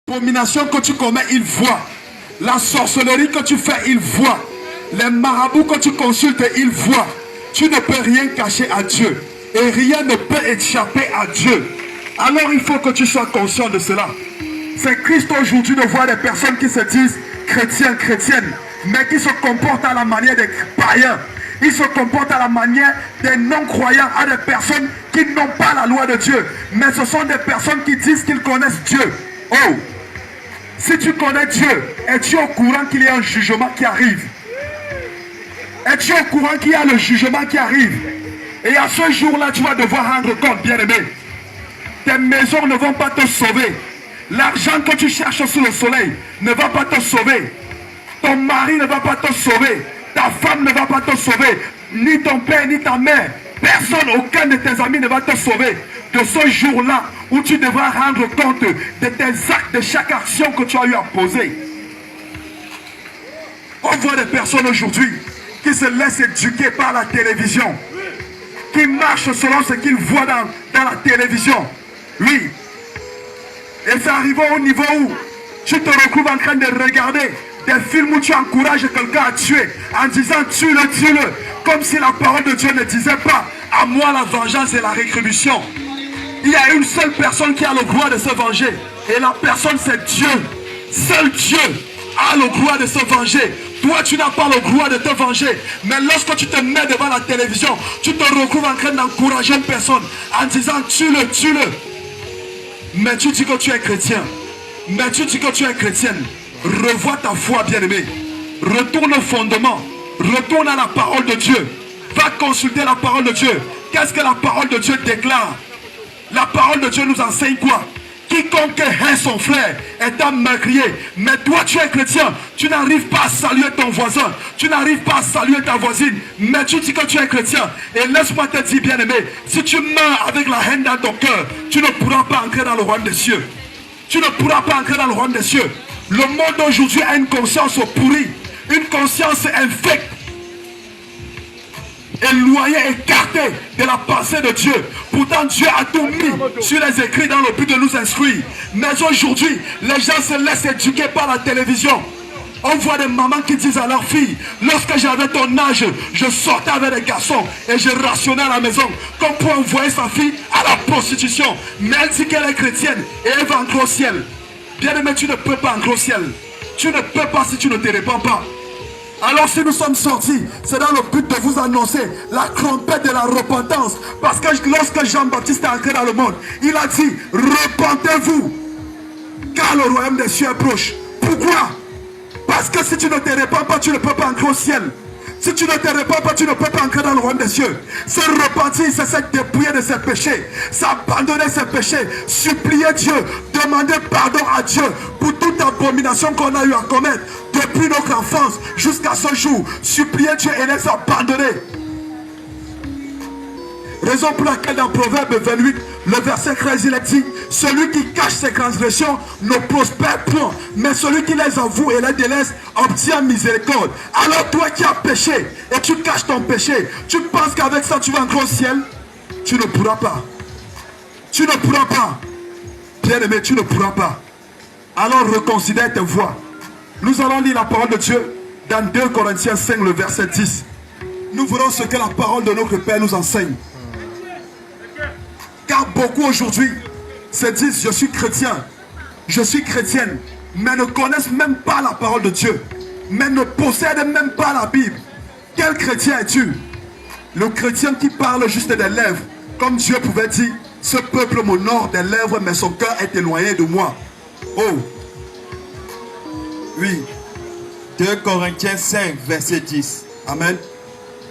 L'abomination que tu commets, il voit. La sorcellerie que tu fais, il voit. Les marabouts que tu consultes, il voit. Tu ne peux rien cacher à Dieu. Et rien ne peut échapper à Dieu. Alors il faut que tu sois conscient de cela. C'est Christ aujourd'hui de voir des personnes qui se disent chrétiens, chrétiennes, mais qui se comportent à la manière des païens. Ils se comportent à la manière des non-croyants, à des personnes qui n'ont pas la loi de Dieu. Mais ce sont des personnes qui disent qu'ils connaissent Dieu. Oh! Si tu connais Dieu, es-tu au courant qu'il y a un jugement qui arrive? Es-tu au courant qu'il y a le jugement qui arrive? Et à ce jour-là, tu vas devoir rendre compte, bien-aimé. Tes maisons ne vont pas te sauver. L'argent que tu cherches sous le soleil ne va pas te sauver. Ton mari ne va pas te sauver. Ta femme ne va pas te sauver. Ni ton père, ni ta mère. Personne, aucun de tes amis ne va te sauver. De ce jour-là où tu devras rendre compte de tes actes, de chaque action que tu as eu à poser. On voit des personnes aujourd'hui qui se laissent éduquer par la télévision, qui marchent selon ce qu'ils voient dans la télévision. Oui. Et c'est arrivé au niveau où tu te retrouves en train de regarder des films où tu encourages quelqu'un à tuer en disant tue-le, tue-le, comme si la parole de Dieu ne disait pas à moi la vengeance et la rétribution. Il y a une seule personne qui a le droit de se venger. Et la personne, c'est Dieu. Seul Dieu a le droit de se venger. Toi, tu n'as pas le droit de te venger. Mais lorsque tu te mets devant la télévision, tu te retrouves en train d'encourager une personne en disant tue-le, tue-le. Mais tu dis que tu es chrétien. Mais tu dis que tu es chrétienne. Revois ta foi, bien-aimé. Retourne au fondement. Retourne à la parole de Dieu. Va consulter la parole de Dieu. Qu'est-ce que la parole de Dieu déclare? La parole de Dieu nous enseigne quoi? Quiconque hait son frère est un meurtrier. Mais toi, tu es chrétien. Tu n'arrives pas à saluer ton voisin. Tu n'arrives pas à saluer ta voisine. Mais tu dis que tu es chrétien. Et laisse-moi te dire, bien-aimé, si tu meurs avec la haine dans ton cœur, tu ne pourras pas entrer dans le royaume des cieux. Tu ne pourras pas entrer dans le royaume des cieux. Le monde aujourd'hui a une conscience pourrie. Une conscience infecte. Éloigné, écarté de la pensée de Dieu. Pourtant Dieu a tout mis sur les écrits dans le but de nous instruire. Mais aujourd'hui, les gens se laissent éduquer par la télévision. On voit des mamans qui disent à leurs filles, lorsque j'avais ton âge, je sortais avec des garçons et je rationnais à la maison, comme pour envoyer sa fille à la prostitution. Mais elle dit qu'elle est chrétienne et elle va entrer au ciel. Bien aimé, tu ne peux pas entrer au ciel. Tu ne peux pas si tu ne te répands pas. Alors si nous sommes sortis, c'est dans le but de vous annoncer la trompette de la repentance. Parce que lorsque Jean-Baptiste est entré dans le monde, il a dit, repentez-vous, car le royaume des cieux est proche. Pourquoi? Parce que si tu ne te répands pas, tu ne peux pas entrer au ciel. Si tu ne te répands pas, tu ne peux pas entrer dans le royaume des cieux. Se repentir, c'est se dépouiller de ses péchés, s'abandonner ses péchés, supplier Dieu, demander pardon à Dieu pour toute abomination qu'on a eu à commettre depuis notre enfance jusqu'à ce jour. Supplier Dieu et les abandonner. Raison pour laquelle dans Proverbe 28, le verset 13, il est dit, celui qui cache ses transgressions ne prospère point, mais celui qui les avoue et les délaisse obtient miséricorde. Alors toi qui as péché et tu caches ton péché, tu penses qu'avec ça tu vas entrer au ciel? Tu ne pourras pas. Tu ne pourras pas. Bien aimé, tu ne pourras pas. Alors reconsidère tes voies. Nous allons lire la parole de Dieu dans 2 Corinthiens 5, le verset 10. Nous verrons ce que la parole de notre Père nous enseigne. Car beaucoup aujourd'hui se disent, je suis chrétien, je suis chrétienne, mais ne connaissent même pas la parole de Dieu, mais ne possèdent même pas la Bible. Quel chrétien es-tu? Le chrétien qui parle juste des lèvres, comme Dieu pouvait dire, ce peuple m'honore des lèvres, mais son cœur est éloigné de moi. Oh, oui. 2 Corinthiens 5, verset 10. Amen.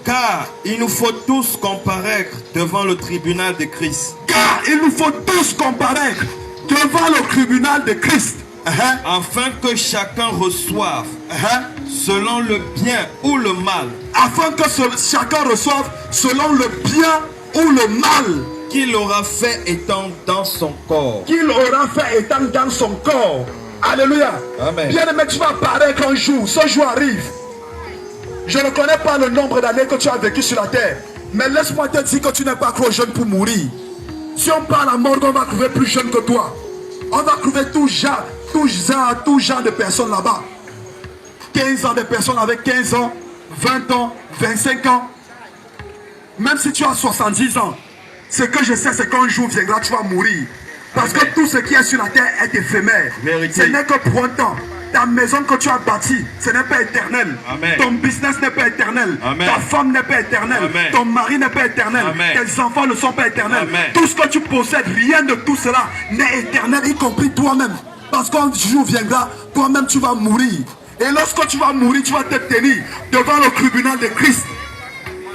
Car il nous faut tous comparaître devant le tribunal de Christ. Car il nous faut tous comparaître devant le tribunal de Christ. Afin que chacun reçoive selon le bien ou le mal. Afin que chacun reçoive selon le bien ou le mal. Qu'il aura fait étant dans son corps. Qu'il aura fait étant dans son corps. Alléluia. Amen. Bien aimé, tu vas apparaître un jour. Ce jour arrive. Je ne connais pas le nombre d'années que tu as vécu sur la terre. Mais laisse-moi te dire que tu n'es pas trop jeune pour mourir. Si on parle à mort, on va trouver plus jeune que toi. On va trouver tout tout genre de personnes là-bas. 15 ans de personnes avec 15 ans, 20 ans, 25 ans. Même si tu as 70 ans, ce que je sais, c'est qu'un jour viendra, tu vas mourir. Parce que tout ce qui est sur la terre est éphémère. Vérité. Ce n'est que pour un temps. Ta maison que tu as bâtie, ce n'est pas éternel. Amen. Ton business n'est pas éternel. Amen. Ta femme n'est pas éternelle. Amen. Ton mari n'est pas éternel. Amen. Tes enfants ne sont pas éternels. Amen. Tout ce que tu possèdes, rien de tout cela n'est éternel, y compris toi-même. Parce qu'un jour viendra, toi-même tu vas mourir. Et lorsque tu vas mourir, tu vas te tenir devant le tribunal de Christ.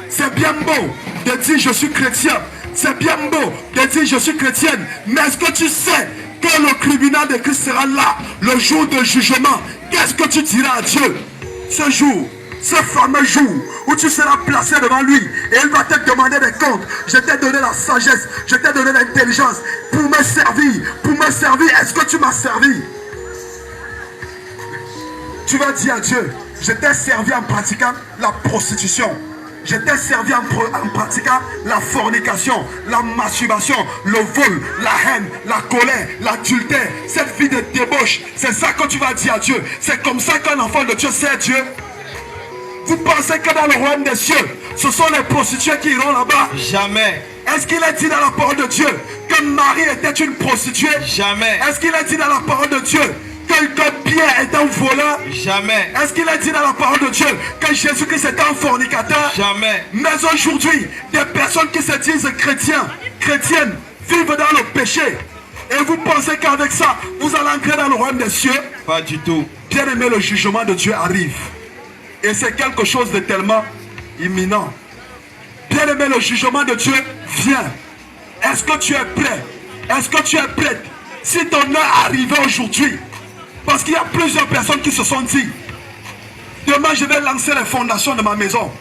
C'est bien beau de dire je suis chrétien. C'est bien beau de dire je suis chrétienne. Mais est-ce que tu sais que le tribunal de Christ sera là, le jour de jugement? Qu'est-ce que tu diras à Dieu? Ce jour, ce fameux jour où tu seras placé devant lui et il va te demander des comptes. Je t'ai donné la sagesse, je t'ai donné l'intelligence pour me servir. Pour me servir, est-ce que tu m'as servi? Tu vas dire à Dieu, je t'ai servi en pratiquant la prostitution. Je t'ai servi en pratiquant la fornication, la masturbation, le vol, la haine, la colère, l'adultère, cette vie de débauche. C'est ça que tu vas dire à Dieu. C'est comme ça qu'un enfant de Dieu sert Dieu. Vous pensez que dans le royaume des cieux, ce sont les prostituées qui iront là-bas? Jamais. Est-ce qu'il est dit dans la parole de Dieu que Marie était une prostituée? Jamais. Est-ce qu'il est dit dans la parole de Dieu que Pierre est un voleur? Jamais. Est-ce qu'il a dit dans la parole de Dieu que Jésus-Christ est un fornicateur? Jamais. Mais aujourd'hui, des personnes qui se disent chrétiennes, vivent dans le péché. Et vous pensez qu'avec ça, vous allez entrer dans le royaume des cieux? Pas du tout. Bien aimé, le jugement de Dieu arrive. Et c'est quelque chose de tellement imminent. Bien aimé, le jugement de Dieu vient. Est-ce que tu es prêt? Est-ce que tu es prête? Si ton heure arrivait aujourd'hui, parce qu'il y a plusieurs personnes qui se sont dit, demain je vais lancer les fondations de ma maison.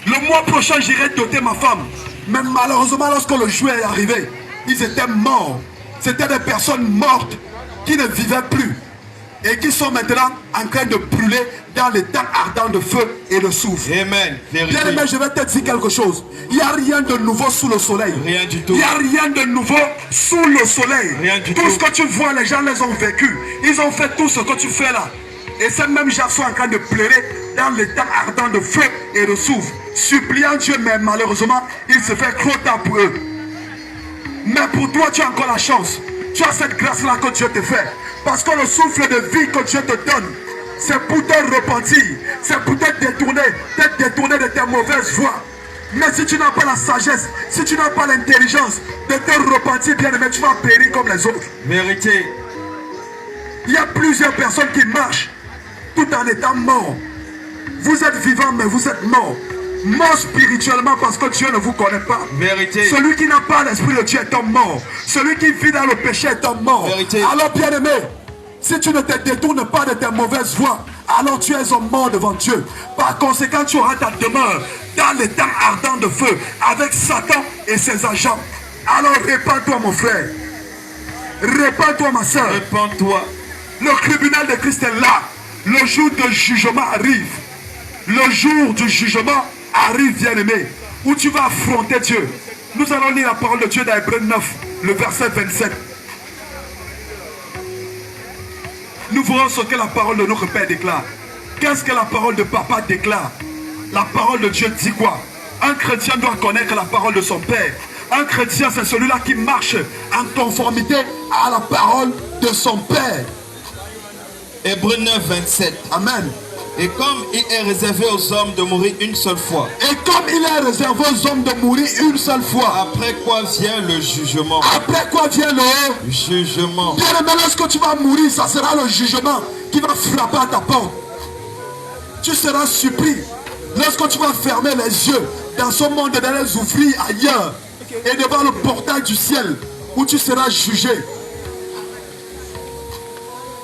Le mois prochain j'irai doter ma femme. Mais malheureusement lorsque le jour est arrivé, ils étaient morts. C'était des personnes mortes qui ne vivaient plus. Et qui sont maintenant en train de brûler dans les temps ardents de feu et de soufre. Amen. Vérité. Bien aimé, je vais te dire quelque chose. Il n'y a rien de nouveau sous le soleil. Rien du tout. Il n'y a rien de nouveau sous le soleil. Rien du tout tout. ce que tu vois, les gens les ont vécu. Ils ont fait tout ce que tu fais là. Et ces mêmes gens sont en train de pleurer dans les temps ardents de feu et de soufre, suppliant Dieu, mais malheureusement, il se fait trop tard pour eux. Mais pour toi, tu as encore la chance. Tu as cette grâce-là que Dieu te fait. Parce que le souffle de vie que Dieu te donne, c'est pour te repentir. C'est pour te détourner de tes mauvaises voies. Mais si tu n'as pas la sagesse, si tu n'as pas l'intelligence de te repentir, bien aimé, tu vas périr comme les autres. Vérité. Il y a plusieurs personnes qui marchent tout en étant morts. Vous êtes vivants, mais vous êtes morts. Mort spirituellement parce que Dieu ne vous connaît pas. Vérité. Celui qui n'a pas l'esprit de Dieu est un mort. Celui qui vit dans le péché est un mort. Vérité. Alors bien aimé, si tu ne te détournes pas de tes mauvaises voies, alors tu es un mort devant Dieu. Par conséquent, tu auras ta demeure dans les temps ardents de feu avec Satan et ses agents. Alors répands-toi mon frère. Répands-toi ma soeur. Répands-toi. Le tribunal de Christ est là. Le jour de jugement arrive. Le jour du jugement arrive, bien-aimé, où tu vas affronter Dieu. Nous allons lire la parole de Dieu dans Hébreux 9, le verset 27. Nous verrons ce que la parole de notre Père déclare. Qu'est-ce que la parole de Papa déclare? La parole de Dieu dit quoi? Un chrétien doit connaître la parole de son Père. Un chrétien, c'est celui-là qui marche en conformité à la parole de son Père. Hébreux 9, 27. Amen. Et comme il est réservé aux hommes de mourir une seule fois. Et comme il est réservé aux hommes de mourir une seule fois. Après quoi vient le jugement. Après quoi vient le jugement. Bien aimé, lorsque tu vas mourir, ça sera le jugement qui va frapper à ta porte. Tu seras surpris lorsque tu vas fermer les yeux dans ce monde, d'aller ouvrir ailleurs et devant le portail du ciel où tu seras jugé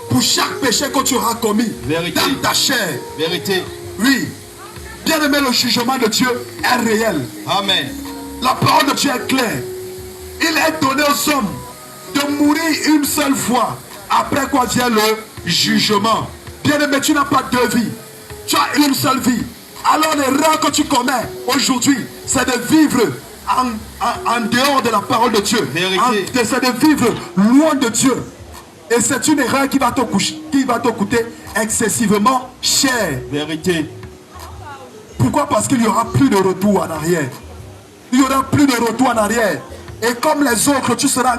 pour chaque péché que tu auras commis. Vérité. Dans ta chair. Vérité. Oui. Bien aimé, le jugement de Dieu est réel. Amen. La parole de Dieu est claire. Il est donné aux hommes de mourir une seule fois. Après quoi vient le jugement. Bien aimé, tu n'as pas deux vies. Tu as une seule vie. Alors l'erreur que tu commets aujourd'hui, c'est de vivre en dehors de la parole de Dieu. Vérité. C'est de vivre loin de Dieu. Et c'est une erreur qui va te coûter excessivement cher. Vérité. Pourquoi? Parce qu'il n'y aura plus de retour en arrière. Il n'y aura plus de retour en arrière. Et comme les autres, tu seras